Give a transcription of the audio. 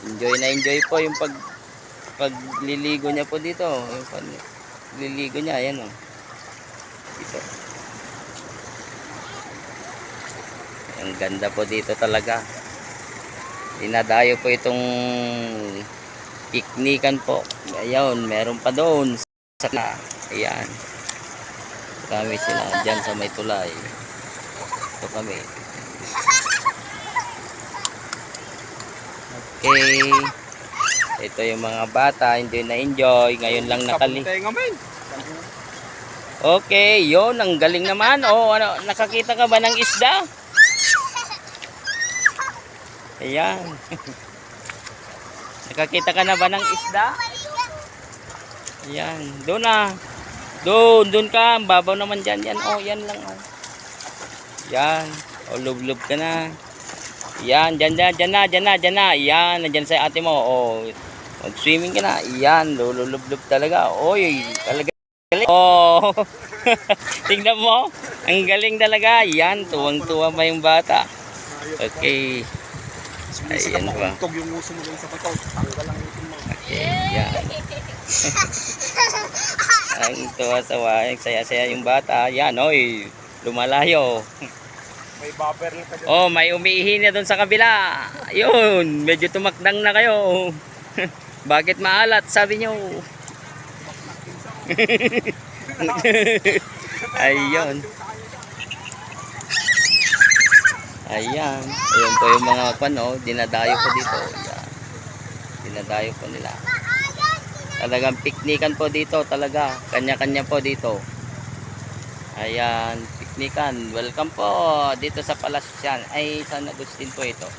Enjoy na enjoy po yung pagliligo niya po dito. Yung pagliligo niya, ayan oh. Dito. Ang ganda po dito talaga. Dinadayo po itong piknikan po. Ayun, meron pa doon. Ayan. Kami sila dyan sa may tulay. Ito kami. Okay. Ito yung mga bata. Enjoy na enjoy. Ngayon lang nakali. Okay, yon ang galing naman. Oh, ano, nakakita ka ba ng isda? Ayan. Nakakita ka na ba ng isda? Ayan. Doon na. Doon ka. Ang babaw naman dyan. Yan. Oh, yan lang. Oh. Yan. Oh, lub-lub ka na. Yan. Dyan na. Yan. Nandyan sa ate mo. Oh. Mag-swimming ka na. Yan. Lulub-lub talaga. Oy. Talaga. Oh. Tingnan mo. Ang galing talaga. Yan. Tuwang-tuwa pa yung bata. Okay. Ayan ba? Okay, yan. Ang tuwa-tuwa, saya-saya yung bata. Yan, oy, lumalayo. May buffer ka dyan. Oh, may umiihi na doon sa kabila. Ayun, medyo tumakdang na kayo. Bakit maalat, sabi nyo? Ayun. Ayan. Ayun po yung mga pano, dinadayo po dito. Ayan. Dinadayo po nila. Talagang piknikan po dito talaga. Kanya-kanya po dito. Ayan, piknikan. Welcome po dito sa Palasyan. Ay, San Agustin po ito.